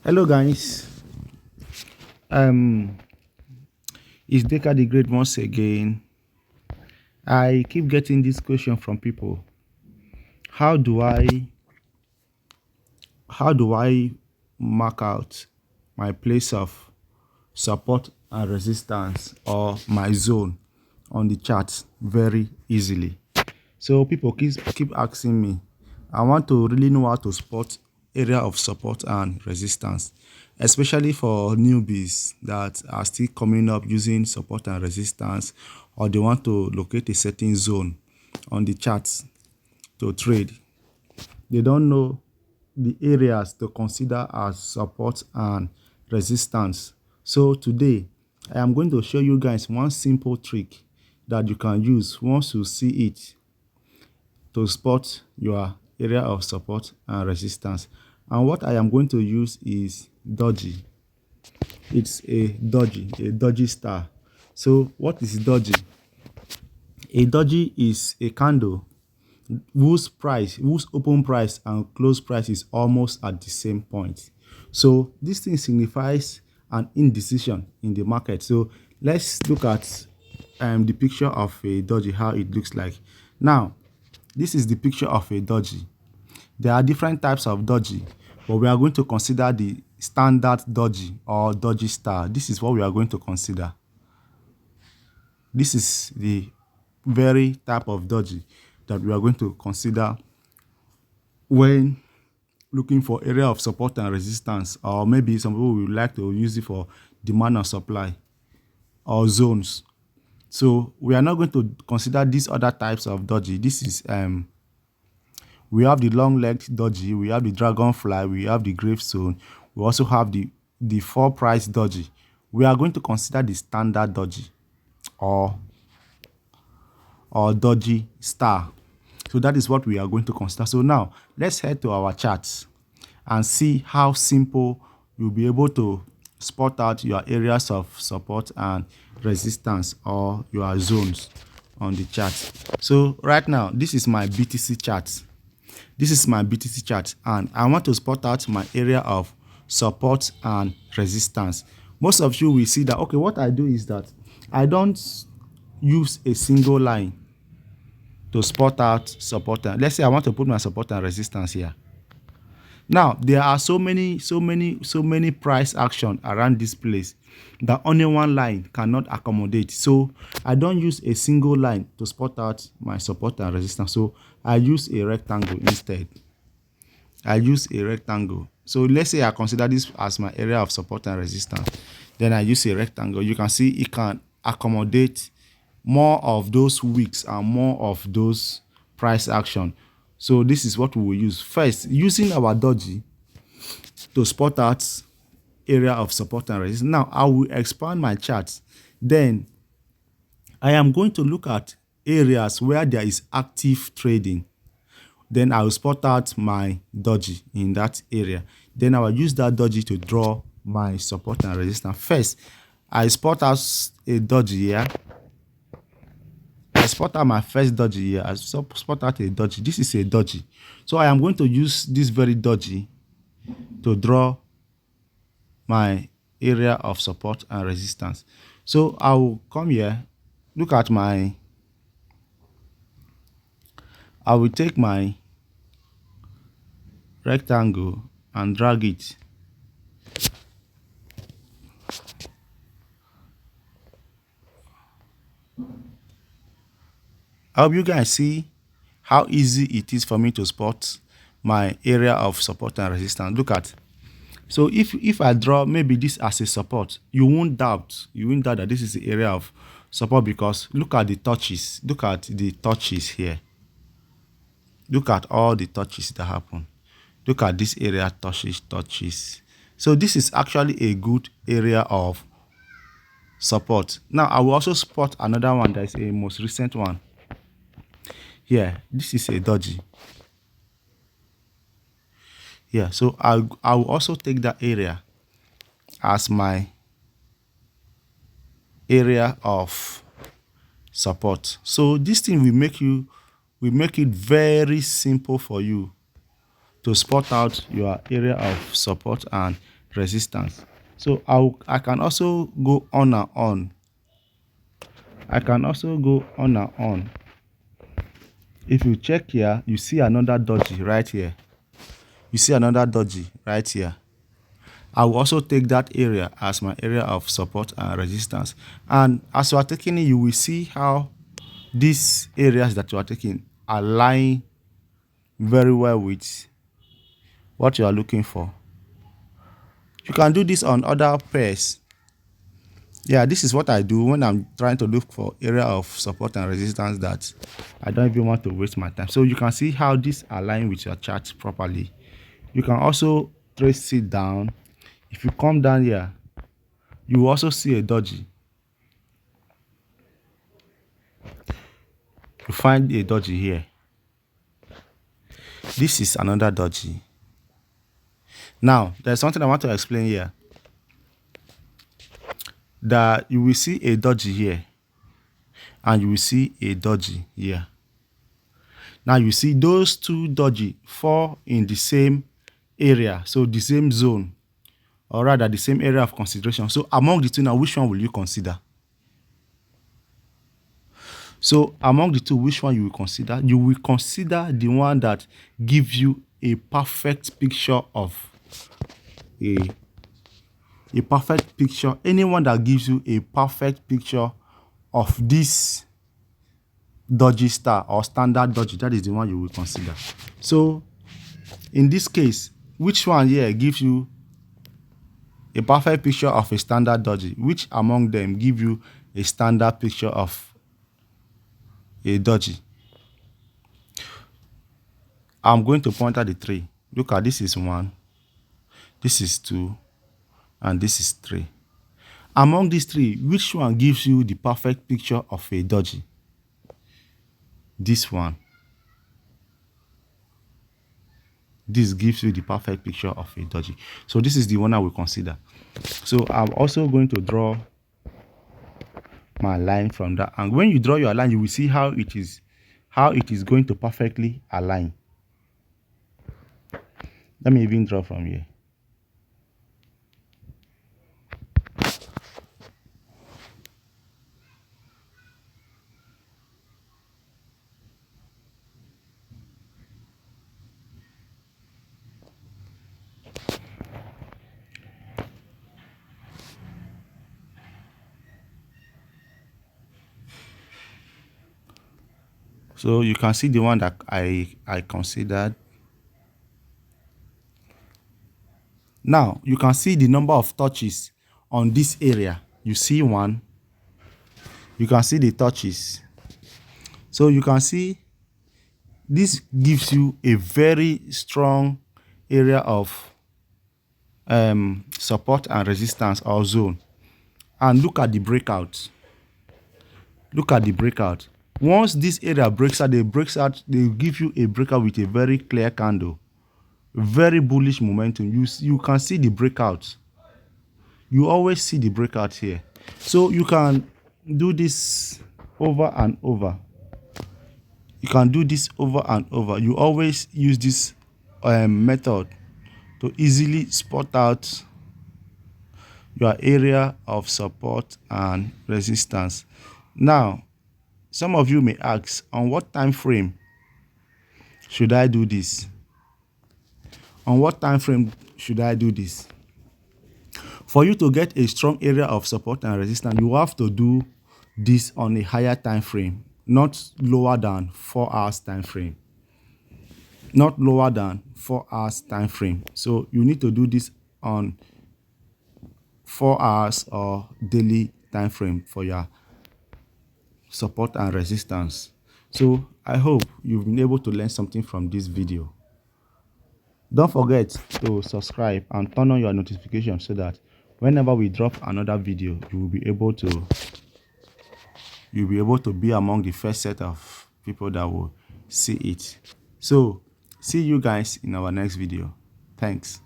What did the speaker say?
Hello guys, um it's Deca the Great once again. I keep getting this question from people. How do I how do I mark out my place of support and resistance or my zone on the chart very easily? So people keep asking me. I want to really know how to spot area of support and resistance, especially for newbies that are still coming up using support and resistance, or they want to locate a certain zone on the charts to trade. They don't know the areas to consider as support and resistance. So today, I am going to show you guys one simple trick that you can use once you see it to spot your area of support and resistance. And what I am going to use is doji. It's a doji star. So what is doji? A doji is a candle whose open price and close price is almost at the same point. So this thing signifies an indecision in the market. So let's look at the picture of a doji, how it looks like. Now, this is the picture of a doji. There are different types of doji, but we are going to consider the standard doji or doji star. This is what we are going to consider. This is the very type of doji that we are going to consider when looking for area of support and resistance, or maybe some people would like to use it for demand and supply or zones. So we are not going to consider these other types of doji. This is we have the long-legged doji, we have the dragonfly, we have the gravestone, we also have the four price doji. We are going to consider the standard doji or doji star. So that is what we are going to consider. So now let's head to our charts and see how simple you'll be able to spot out your areas of support and resistance or your zones on the chart. So right now, this is my BTC chart. This is my BTC chart, and I want to spot out my area of support and resistance. Most of you will see that, okay, what I do is that I don't use a single line to spot out support. Let's say I want to put my support and resistance here. Now, there are so many price action around this place that only one line cannot accommodate. So I don't use a single line to spot out my support and resistance. So I use a rectangle instead. I use a rectangle. So let's say I consider this as my area of support and resistance. Then I use a rectangle. You can see it can accommodate more of those wicks and more of those price action. So this is what we will use. First, using our doji to spot out area of support and resistance. Now, I will expand my chart. Then, I am going to look at areas where there is active trading. Then I will spot out my doji in that area. Then I will use that doji to draw my support and resistance. First, I spot out a doji here. I spot out my first doji here. I spot out a doji. This is a doji. So I am going to use this very doji to draw my area of support and resistance. So I will come here, look at I will take my rectangle and drag it. I hope you guys see how easy it is for me to spot my area of support and resistance. Look at. So if I draw maybe this as a support, you won't doubt that this is the area of support, because look at the touches. Look at the touches here. Look at all the touches that happen. Look at this area, touches. So this is actually a good area of support. Now I will also spot another one that is a most recent one. Here, this is a doji. Yeah, so I will also take that area as my area of support. So this thing will make it very simple for you to spot out your area of support and resistance. So I can also go on and on. I can also go on and on. If you check here, you see another dodgy right here. You see another dodgy right here. I will also take that area as my area of support and resistance. And as you are taking it, you will see how these areas that you are taking align very well with what you are looking for. You can do this on other pairs. Yeah, this is what I do when I'm trying to look for area of support and resistance that I don't even want to waste my time. So you can see how this align with your chart properly. You can also trace it down. If you come down here, you will also see a dodgy. You find a dodgy here. This is another dodgy. Now, there's something I want to explain here. That you will see a dodgy here. And you will see a dodgy here. Now you see those two dodgy fall in the same area. So the same zone. Or rather the same area of consideration. So among the two now, which one will you consider? So among the two, which one you will consider? You will consider the one that gives you a perfect picture of a perfect picture. Anyone that gives you a perfect picture of this dodgy star or standard dodgy, that is the one you will consider. So in this case, which one here gives you a perfect picture of a standard dodgy? Which among them give you a standard picture of a dodgy? I'm going to point at the three. Look at this is 1, this is 2, and this is 3. Among these three, which one gives you the perfect picture of a dodgy? This one. This gives you the perfect picture of a dodgy. So this is the one I will consider. So I'm also going to draw my line from that. And when you draw your line, you will see how it is going to perfectly align. Let me even draw from here. So you can see the one that I considered. Now you can see the number of touches on this area. You see 1. You can see the touches. So you can see this gives you a very strong area of support and resistance or zone. And look at the breakout. Look at the breakout. Once this area breaks out, they give you a breakout with a very clear candle. Very bullish momentum. You can see the breakout. You always see the breakout here. So you can do this over and over. You can do this over and over. You always use this method to easily spot out your area of support and resistance. Now, some of you may ask, on what time frame should I do this? On what time frame should I do this? For you to get a strong area of support and resistance, you have to do this on a higher time frame, not lower than 4 hours time frame. Not lower than 4 hours time frame. So you need to do this on 4 hours or daily time frame for your support and resistance. So I hope you've been able to learn something from this video. Don't forget to subscribe and turn on your notifications so that whenever we drop another video, you will be able to be among the first set of people that will see it. So see you guys in our next video. Thanks.